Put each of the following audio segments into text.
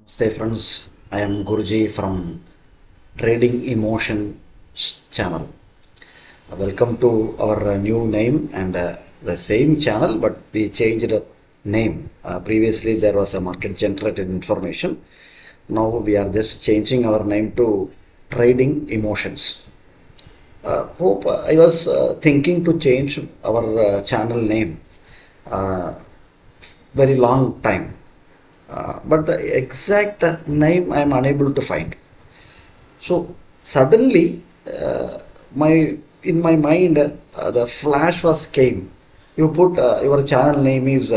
Say friends, I am Guruji from Trading Emotion channel. Welcome to our new name and the same channel, but we changed the name. Previously there was a market generated information. Now we are just changing our name to Trading Emotions. Hope I was thinking to change our channel name very long time. But the exact name I am unable to find. So suddenly, my in my mind, the flash was came. You put your channel name is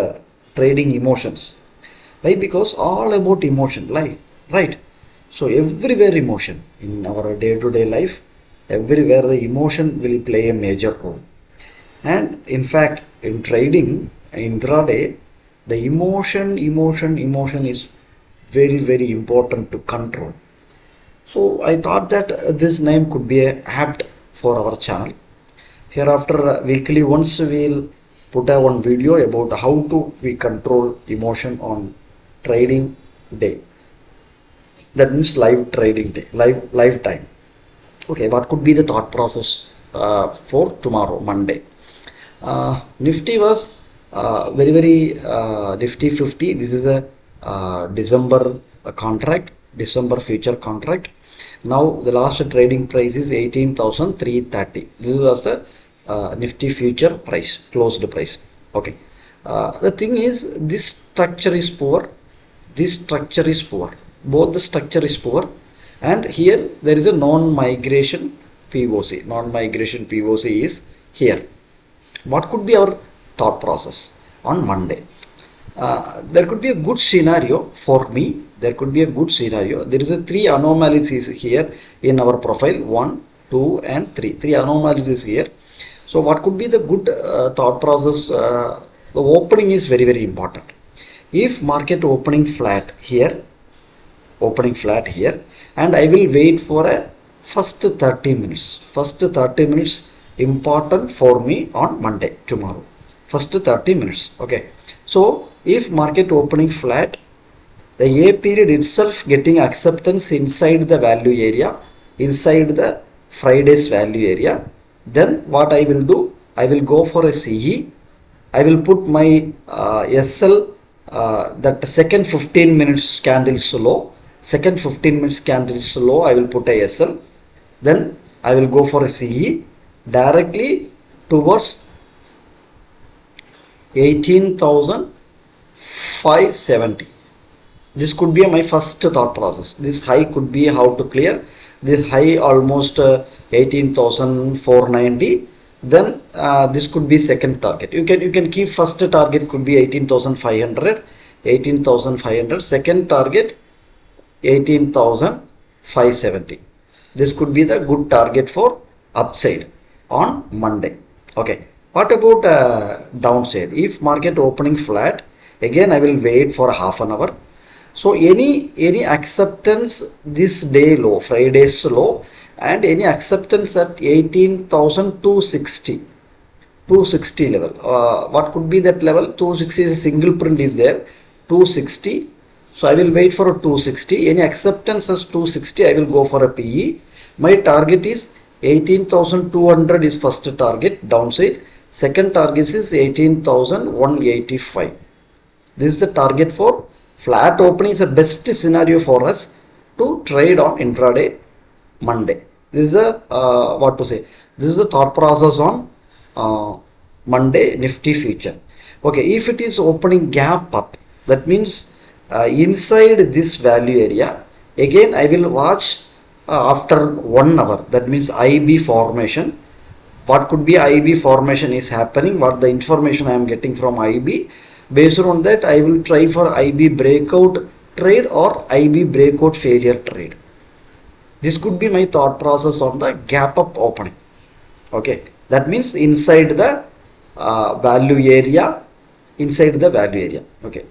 Trading Emotions. Why? Because all about emotion, right? So everywhere emotion in our day-to-day life, everywhere the emotion will play a major role. And in fact, in trading, intraday, the emotion is very important to control. So I thought that this name could be apt for our channel. Hereafter, weekly once we'll put a one video about how to we control emotion on trading day. That means live trading day, live time. Okay, what could be the thought process for tomorrow, Monday? Nifty was very Nifty 50. This is a December contract, December future contract. Now the last trading price is 18,330. This was the Nifty future price, closed price. Okay. The thing is, this structure is poor. This structure is poor. Both the structure is poor, and here there is a non-migration POC. Non-migration POC is here. What could be our thought process on Monday? There could be a good scenario for me. There could be a good scenario. There is a three anomalies is here in our profile, 1, 2 and 3. Three anomalies is here. So what could be the good thought process? The opening is very important. If market opening flat here, and I will wait for a first 30 minutes. First 30 minutes important for me on Monday, tomorrow. First 30 minutes. Okay. So if market opening flat, the A period itself getting acceptance inside the value area, inside the Friday's value area, then what I will do? I will go for a CE. I will put my SL, that second 15 minutes candle is low. Second 15 minutes candle is low. I will put a SL. Then I will go for a CE directly towards 18,570. This could be my first thought process. This high could be how to clear. This high almost 18,490. Then this could be second target. You can keep first target could be 18,500. 18,500. Second target 18,570. This could be the good target for upside on Monday. Okay. What about downside? If market opening flat, again I will wait for half an hour. So any acceptance this day low, Friday's low, and any acceptance at 18,260 level. What could be that level? 260 is a single print is there. 260. So I will wait for a 260. Any acceptance as 260, I will go for a PE. My target is 18,200 is first target downside. Second target is 18,185. This is the target for flat opening. Is the best scenario for us to trade on intraday Monday. This is a This is the thought process on Monday Nifty future. Okay, if it is opening gap up, that means inside this value area, again I will watch after 1 hour. That means IB formation. What could be IB formation is happening, what the information I am getting from IB. Based on that, I will try for IB breakout trade or IB breakout failure trade. This could be my thought process on the gap up opening. Okay, that means inside the value area, Okay,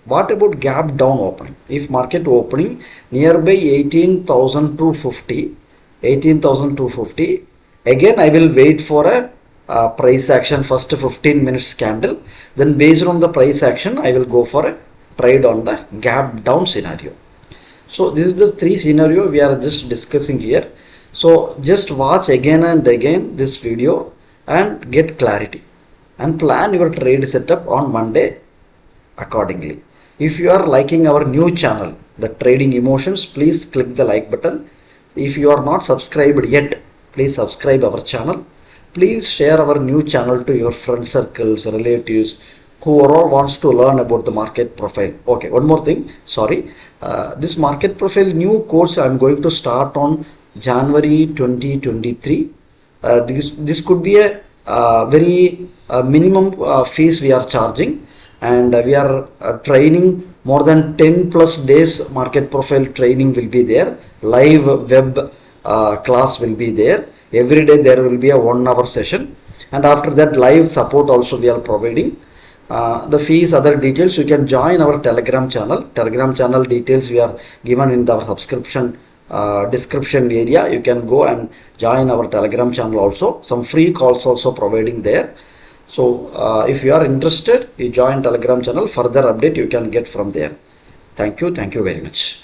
what about gap down opening? If market opening nearby 18,250, again I will wait for a price action first 15 minutes candle. Then based on the price action, I will go for a trade on the gap down scenario. So this is the three scenario we are just discussing here. So just watch again and again this video and get clarity and plan your trade setup on Monday accordingly. If you are liking our new channel, the Trading Emotions, please click the like button. If you are not subscribed yet, please subscribe our channel. Please share our new channel to your friend circles, relatives, who all wants to learn about the market profile. Okay, one more thing, sorry. This market profile new course I am going to start on January 2023. This could be a very minimum fees we are charging, and we are training more than 10 plus days. Market profile training will be there, live web class will be there. Every day there will be a 1 hour session, and after that live support also we are providing. The fees, other details, you can join our Telegram channel. Telegram channel details we are given in the subscription description area. You can go and join our Telegram channel also. Some free calls also providing there. So if you are interested, you join Telegram channel. Further update you can get from there. Thank you very much.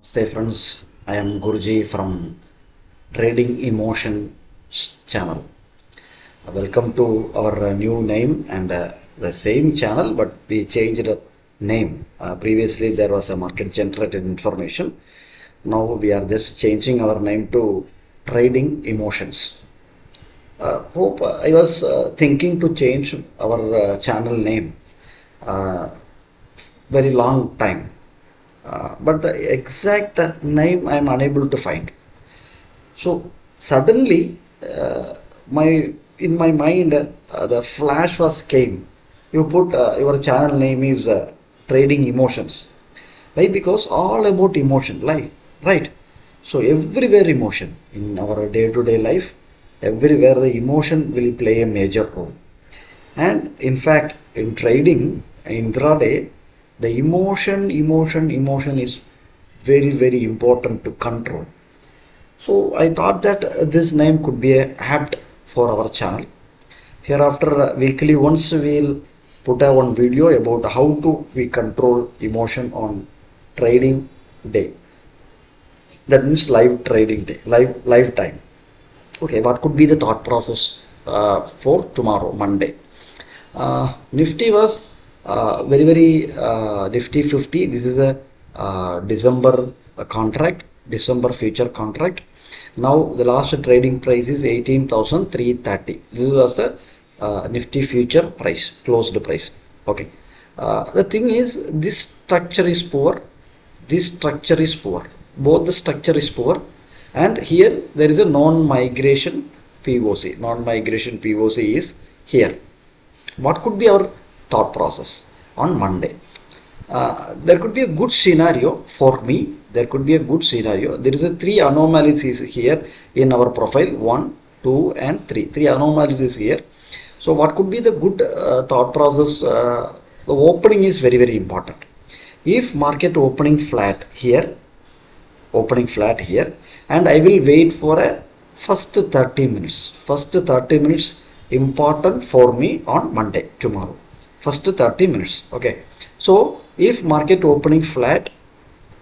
Say friends, I am Guruji from Trading Emotion channel. Welcome to our new name and the same channel, but we changed the name. Previously there was a market generated information. Now we are just changing our name to Trading Emotions. Hope I was thinking to change our channel name very long time, but the exact name I am unable to find. So suddenly, my in my mind, the flash was came. You put your channel name is Trading Emotions. Why? Because all about emotion, right? So everywhere emotion in our day-to-day life, everywhere the emotion will play a major role. And in fact, in trading, intraday, the emotion is very important to control. So I thought that this name could be apt for our channel. Hereafter, weekly once we'll put a one video about how to we control emotion on trading day. That means live trading day, live time. Okay, what could be the thought process for tomorrow, Monday? Nifty was very Nifty 50. This is a December contract, December future contract. Now the last trading price is 18,330. This was the Nifty future price, closed price. Okay. The thing is, this structure is poor. This structure is poor. Both the structure is poor, and here there is a non-migration POC. Non-migration POC is here. What could be our thought process on Monday? There could be a good scenario for me. There could be a good scenario. There is a three anomalies here in our profile, 1, 2 and 3. Three anomalies is here. So what could be the good thought process? The opening is very important. If market opening flat here, and I will wait for a first 30 minutes. First 30 minutes important for me on Monday, tomorrow. First 30 minutes. Okay. So if market opening flat,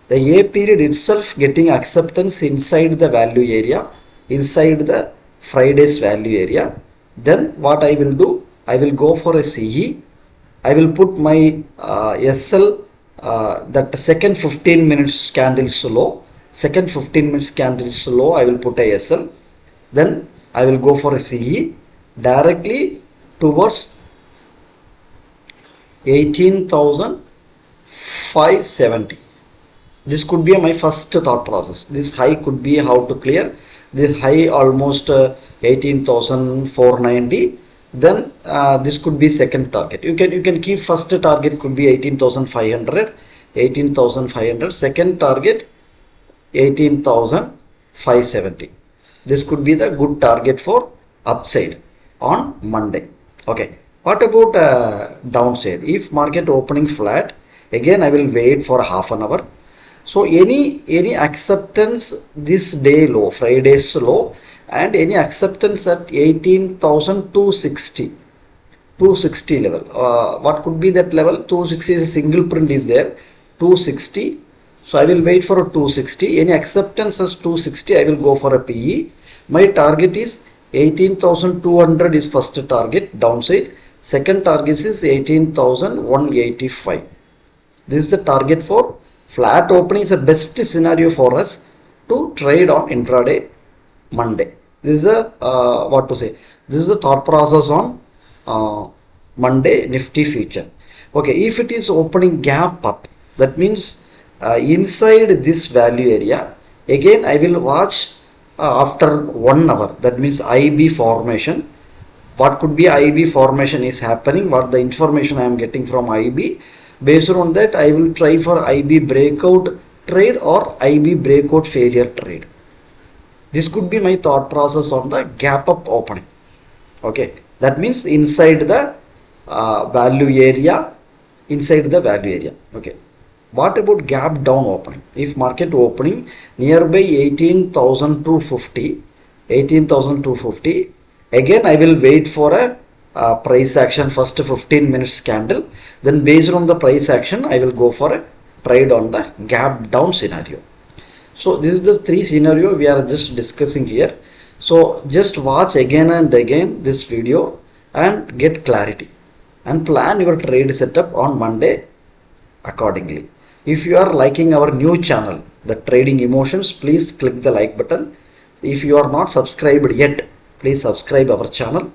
the A period itself getting acceptance inside the value area, inside the Friday's value area, then what I will do, I will go for a CE. I will put my SL, that second 15 minutes candle slow. Second 15 minutes candle slow, I will put a SL. Then I will go for a CE directly towards 18,570. This could be my first thought process. This high could be how to clear. This high almost 18,490. Then this could be second target. You can keep first target could be 18,500. Second target 18,570. This could be the good target for upside on Monday. Okay. What about downside? If market opening flat, again I will wait for half an hour. So any acceptance this day low, Friday's low, and any acceptance at 18,260 260 level. What could be that level? 260 is a single print is there. 260. So I will wait for a 260. Any acceptance as 260, I will go for a PE. My target is 18,200 is first target downside. Second target is 18,185. This is the target for flat opening. Is the best scenario for us to trade on intraday Monday. This is a what to say. This is the thought process on Monday Nifty future. Okay, if it is opening gap up, that means inside this value area, again I will watch after 1 hour. That means IB formation. What could be IB formation is happening, what the information I am getting from IB. Based on that, I will try for IB breakout trade or IB breakout failure trade. This could be my thought process on the gap up opening. Okay, that means inside the value area, Okay, what about gap down opening? If market opening nearby 18,250, again I will wait for a price action, first 15 minutes candle. Then based on the price action, I will go for a trade on the gap down scenario. So this is the three scenario we are just discussing here. So just watch again and again this video and get clarity and plan your trade setup on Monday accordingly. If you are liking our new channel, the Trading Emotions, please click the like button. If you are not subscribed yet, please subscribe our channel.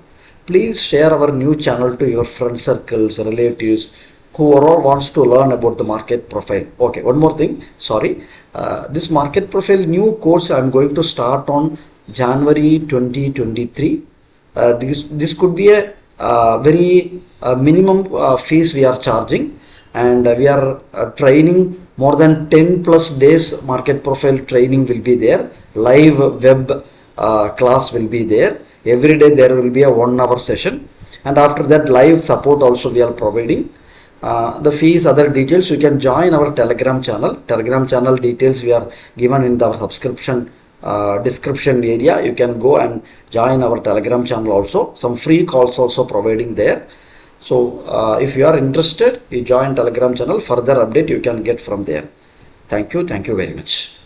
Please share our new channel to your friend circles, relatives, who all wants to learn about the market profile. Okay, one more thing, sorry. This market profile new course I am going to start on January 2023. This could be a very minimum fees we are charging, and we are training more than 10 plus days. Market profile training will be there, live web class will be there. Every day there will be a 1 hour session, and after that live support also we are providing. The fees, other details, you can join our Telegram channel. Telegram channel details we are given in the subscription description area. You can go and join our Telegram channel also. Some free calls also providing there. So if you are interested, you join Telegram channel. Further update you can get from there. Thank you very much.